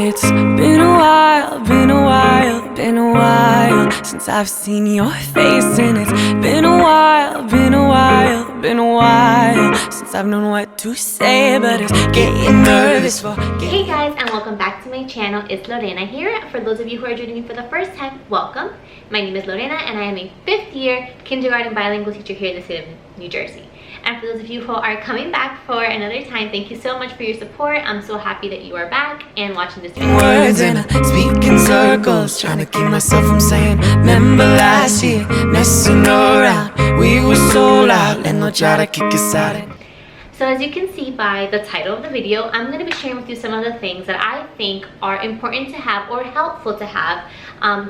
It's been a while, been a while, been a while since I've seen your face. And it's been a while, been a while, been a while since I've known what to say. But it's getting nervous for Hey guys, and welcome back to my channel. It's Lorena here. For those of you who are joining me for the first time, welcome. My name is Lorena and I am a 5th year kindergarten bilingual teacher here in the state of New Jersey. And for those of you who are coming back for another time, thank you so much for your support. I'm so happy that you are back and watching this video. words and I speak in circles, trying to keep myself from saying, remember last year, messing around, we were so loud, and no try to kick us out. So as you can see by the title of the video, I'm going to be sharing with you some of the things that I think are important to have or helpful to have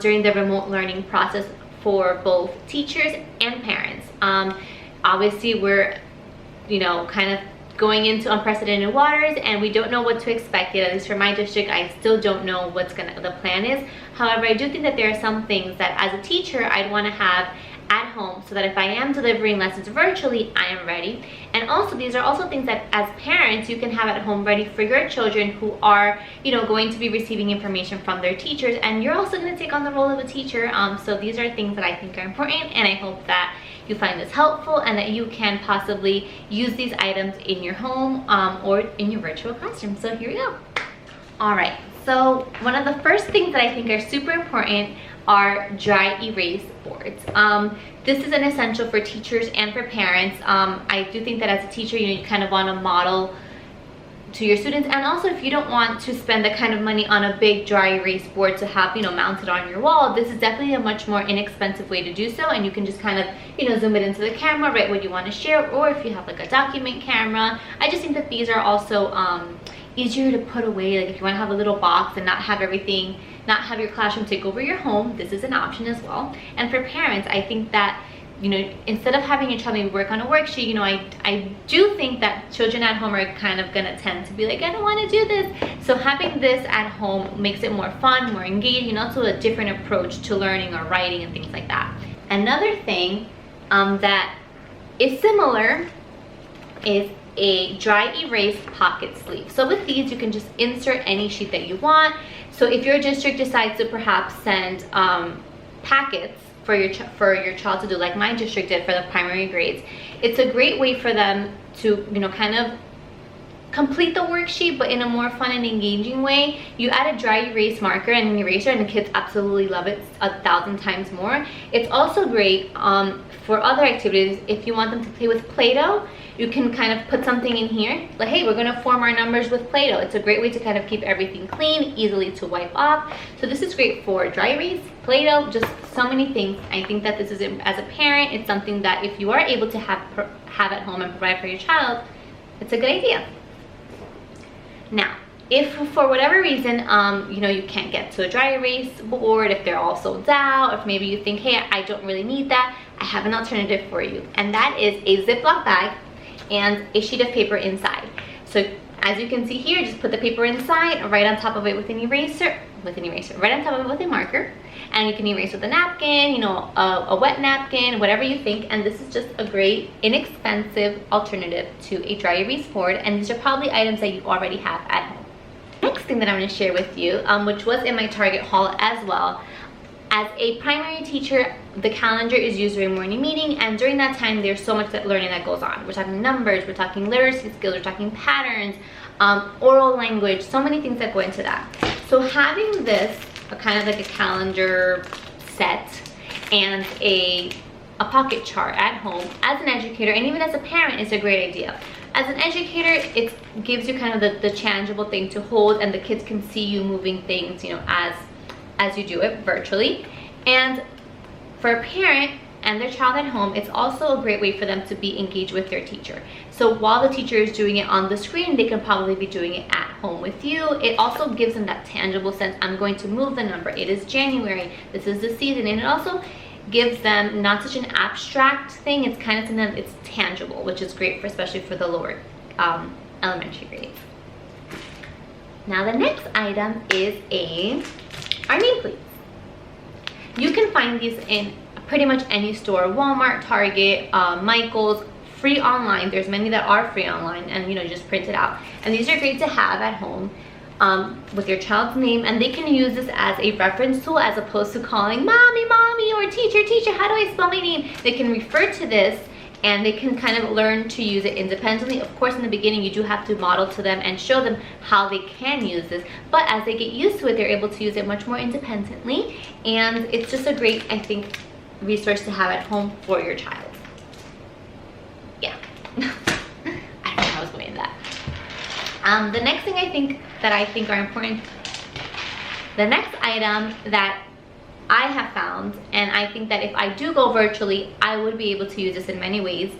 during the remote learning process for both teachers and parents. Obviously, we're, kind of going into unprecedented waters and we don't know what to expect yet. At least for my district, I still don't know what the plan is. However, I do think that there are some things that as a teacher I'd want to have at home so that if I am delivering lessons virtually, I am ready. And also, these are also things that as parents you can have at home ready for your children who are going to be receiving information from their teachers, and you're also going to take on the role of a teacher. So these are things that I think are important, and I hope that you find this helpful and that you can possibly use these items in your home or in your virtual classroom. So here we go. All right, so one of the first things that I think are super important are dry erase boards. This is an essential for teachers and for parents. I do think that as a teacher, you kind of want to model to your students, and also if you don't want to spend the kind of money on a big dry erase board to have mounted on your wall, this is definitely a much more inexpensive way to do so, and you can just kind of zoom it into the camera, write what you want to share, or if you have like a document camera. I just think that these are also easier to put away. Like if you want to have a little box and not have everything, not have your classroom take over your home, this is an option as well. And for parents, I think that instead of having your child maybe work on a worksheet, I do think that children at home are kind of gonna tend to be like, I don't want to do this. So having this at home makes it more fun, more engaging, also a different approach to learning or writing and things like that. Another thing that is similar is a dry erase pocket sleeve. So with these, you can just insert any sheet that you want. So if your district decides to perhaps send packets for your child to do, like my district did for the primary grades, it's a great way for them to kind of complete the worksheet, but in a more fun and engaging way. You add a dry erase marker and an eraser, and the kids absolutely love it 1,000 times more. It's also great for other activities. If you want them to play with Play-Doh, you can kind of put something in here like, hey, we're going to form our numbers with Play-Doh. It's a great way to kind of keep everything clean, easily to wipe off. So this is great for dry erase, Play-Doh, just so many things. I think that this is, as a parent, it's something that if you are able to have at home and provide for your child, it's a good idea. Now, if for whatever reason, you can't get to a dry erase board, if they're all sold out, if maybe you think, hey, I don't really need that, I have an alternative for you. And that is a Ziploc bag and a sheet of paper inside. So as you can see here, just put the paper inside, right on top of it with an eraser, right on top of it with a marker. And you can erase with a napkin, a wet napkin, whatever you think. And this is just a great, inexpensive alternative to a dry erase board. And these are probably items that you already have at home. Next thing that I'm going to share with you, which was in my Target haul as well. As a primary teacher, the calendar is used during morning meeting, and during that time there's so much learning that goes on. We're talking numbers, we're talking literacy skills, we're talking patterns, oral language, so many things that go into that. So having this, a kind of like a calendar set and a pocket chart at home as an educator and even as a parent is a great idea. As an educator, it gives you kind of the tangible thing to hold, and the kids can see you moving things, as you do it virtually. And for a parent and their child at home, it's also a great way for them to be engaged with their teacher. So while the teacher is doing it on the screen, they can probably be doing it at home with you. It also gives them that tangible sense, I'm going to move the number, it is January, this is the season. And it also gives them not such an abstract thing, it's kind of something that it's tangible, which is great for, especially for the lower elementary grades. Now the next item is our name plates. You can find these in pretty much any store, Walmart, Target, Michael's, free online. There's many that are free online, and just print it out. And these are great to have at home. with your child's name, and they can use this as a reference tool as opposed to calling mommy, mommy, or teacher, teacher, how do I spell my name? They can refer to this and they can kind of learn to use it independently. Of course, in the beginning, you do have to model to them and show them how they can use this. But as they get used to it, they're able to use it much more independently. And it's just a great, I think, resource to have at home for your child. Yeah. I don't know how I was going with that. The next thing I think are important, the next item that I have found, and I think that if I do go virtually, I would be able to use this in many ways,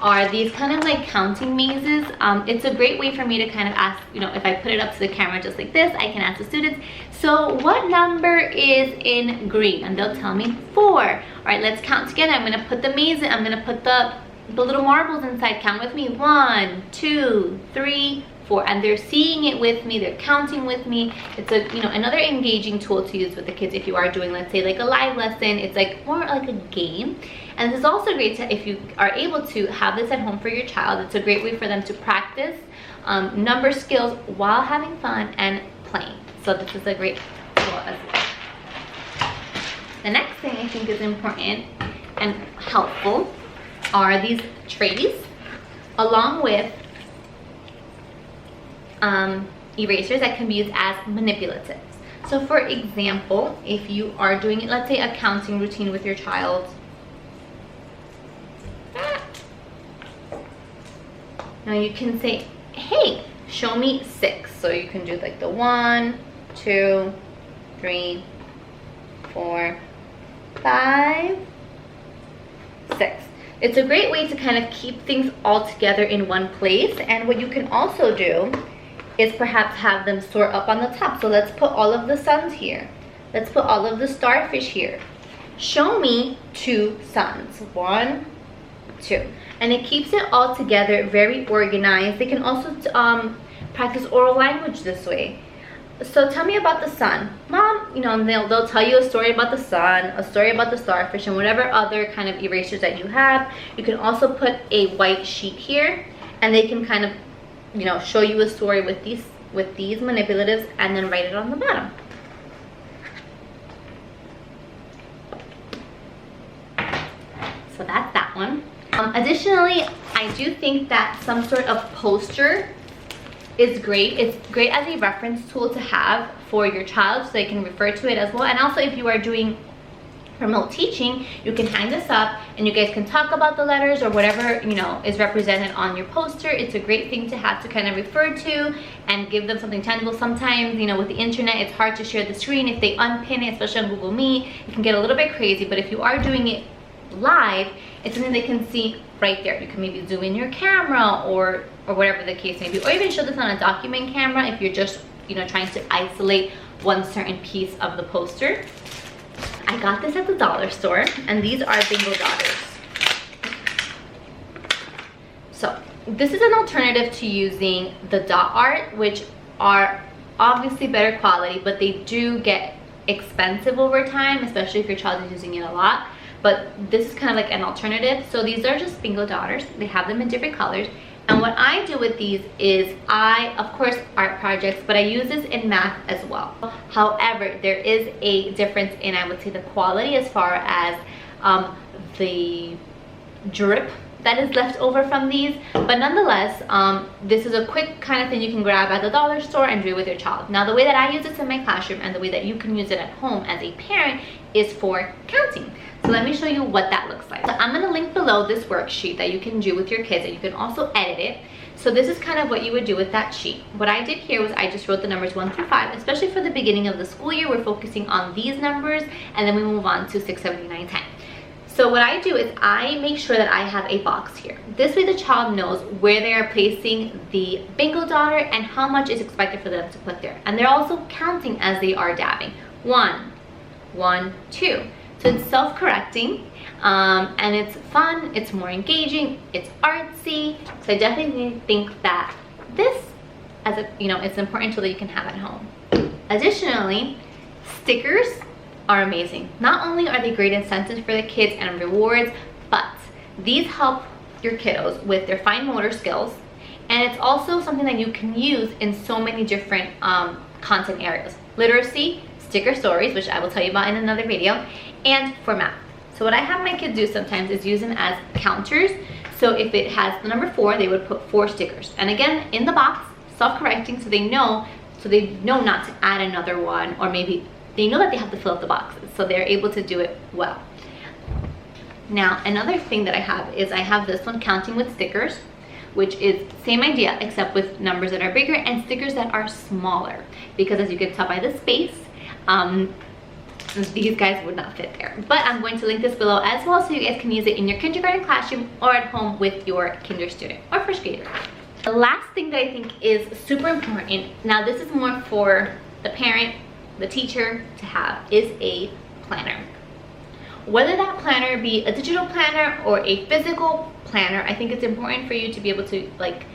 are these kind of like counting mazes. It's a great way for me to kind of ask, you know, if I put it up to the camera just like this, I can ask the students, so what number is in green? And they'll tell me 4. All right, let's count together. I'm gonna put the maze in, I'm gonna put the little marbles inside. Count with me. 1, 2, 3, 4. And they're seeing it with me, they're counting with me. It's a, you know, another engaging tool to use with the kids if you are doing, let's say, like a live lesson. It's like more like a game. And this is also great to, if you are able to have this at home for your child, it's a great way for them to practice number skills while having fun and playing. So this is a great tool as well. The next thing I think is important and helpful are these trays, along with erasers that can be used as manipulatives. So for example, if you are doing, let's say, a counting routine with your child, now you can say, hey, show me 6. So you can do like the 1, 2, 3, 4, 5, 6. It's a great way to kind of keep things all together in one place. And what you can also do is perhaps have them store up on the top. So let's put all of the suns here. Let's put all of the starfish here. Show me 2 suns. 1, 2. And it keeps it all together, very organized. They can also practice oral language this way. So tell me about the sun. Mom, you know, and they'll tell you a story about the sun, a story about the starfish, and whatever other kind of erasers that you have. You can also put a white sheet here, and they can kind of, you know, show you a story with these manipulatives, and then write it on the bottom. So that's that one. Additionally, I do think that some sort of poster is great. It's great as a reference tool to have for your child so they can refer to it as well. And also, if you are doing remote teaching, you can hang this up and you guys can talk about the letters or whatever, you know, is represented on your poster. It's a great thing to have to kind of refer to and give them something tangible. Sometimes, you know, with the internet, it's hard to share the screen. If they unpin it, especially on Google Meet, it can get a little bit crazy. But if you are doing it live, it's something they can see right there. You can maybe zoom in your camera or whatever the case may be, or even show this on a document camera if you're just, you know, trying to isolate one certain piece of the poster. I got this at the dollar store, and these are Bingo Daughters. So this is an alternative to using the dot art, which are obviously better quality, but they do get expensive over time, especially if your child is using it a lot. But this is kind of like an alternative. So these are just Bingo Daughters. They have them in different colors. And what I do with these is of course, art projects, but I use this in math as well. However, there is a difference in, I would say, the quality as far as the drip that is left over from these. But nonetheless, this is a quick kind of thing you can grab at the dollar store and do with your child. Now, the way that I use this in my classroom and the way that you can use it at home as a parent is for counting. So let me show you what that looks like. So I'm gonna link below this worksheet that you can do with your kids, and you can also edit it. So this is kind of what you would do with that sheet. What I did here was I just wrote the numbers 1 through 5, especially for the beginning of the school year. We're focusing on these numbers, and then we move on to 6, 7, 8, 9, 10. So what I do is I make sure that I have a box here. This way the child knows where they are placing the Bingo Daughter and how much is expected for them to put there. And they're also counting as they are dabbing. 1, 1, 2. So it's self-correcting, and it's fun, it's more engaging, it's artsy. So I definitely think that this, as a, you know, it's an important tool that you can have at home. Additionally, stickers are amazing. Not only are they great incentives for the kids and rewards, but these help your kiddos with their fine motor skills, And it's also something that you can use in so many different content areas. Literacy, sticker stories, which I will tell you about in another video, and for math. So what I have my kids do sometimes is use them as counters. So if it has the number 4, they would put 4 stickers. And again, in the box, self-correcting, so they know not to add another one, or maybe they know that they have to fill up the boxes, so they're able to do it well. Now, another thing that I have this one, counting with stickers, which is same idea except with numbers that are bigger and stickers that are smaller, because as you can tell by the space, these guys would not fit there. But I'm going to link this below as well, so you guys can use it in your kindergarten classroom or at home with your kinder student or first grader. The last thing that I think is super important, now this is more for the parent, the teacher to have, is a planner. Whether that planner be a digital planner or a physical planner, I think it's important for you to be able to like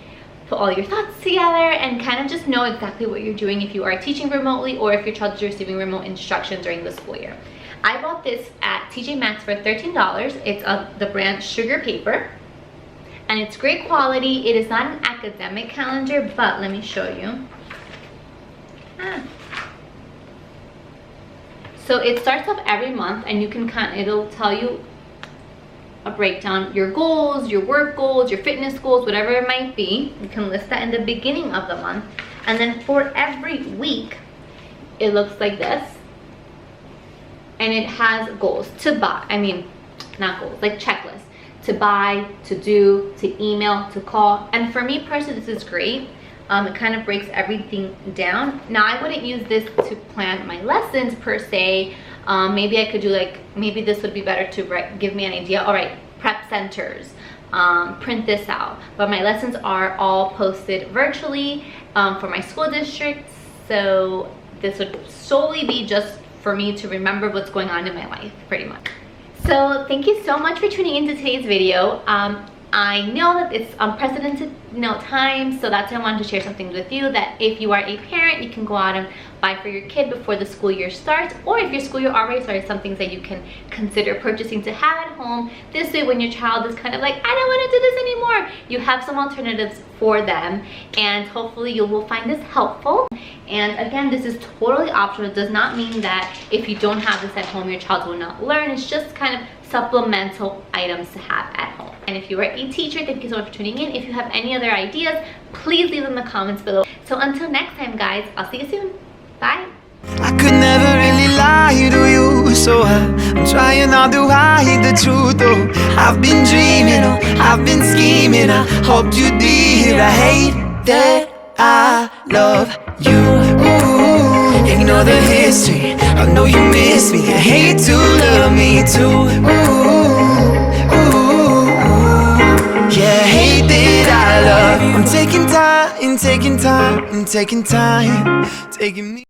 put all your thoughts together and kind of just know exactly what you're doing if you are teaching remotely or if your child is receiving remote instruction during the school year. I bought this at TJ Maxx for $13. It's the brand Sugar Paper, and it's great quality. It is not an academic calendar, but let me show you. So it starts off every month, and you can it'll tell you a breakdown, your goals, your work goals, your fitness goals, whatever it might be. You can list that in the beginning of the month. And then for every week, it looks like this. And it has goals to buy, not goals, like checklists. To buy, to do, to email, to call. And for me personally, this is great. It kind of breaks everything down. Now, I wouldn't use this to plan my lessons per se. Maybe I could do maybe this would be better to give me an idea. All right, prep centers, print this out. But my lessons are all posted virtually for my school district. So this would solely be just for me to remember what's going on in my life, pretty much. So thank you so much for tuning into today's video. I know that it's unprecedented time, so that's why I wanted to share something with you, that if you are a parent, you can go out and buy for your kid before the school year starts, or if your school year already started, some things that you can consider purchasing to have at home. This way, when your child is kind of like, I don't want to do this anymore, you have some alternatives for them, and hopefully you will find this helpful. And again, this is totally optional. It does not mean that if you don't have this at home, your child will not learn. It's just kind of supplemental items to have at home. And if you are a teacher, thank you so much for tuning in. If you have any other ideas, please leave them in the comments below. So until next time, guys, I'll see you soon. Bye. I could never really lie to you, so I'm trying not to hide the truth. Oh, I've been dreaming, oh, I've been scheming. I hoped you'd be here. I hate that I love you. Ooh, ignore the history, I know you miss me. I hate to love me too. Yeah, I hate that I love you. I'm taking time, taking me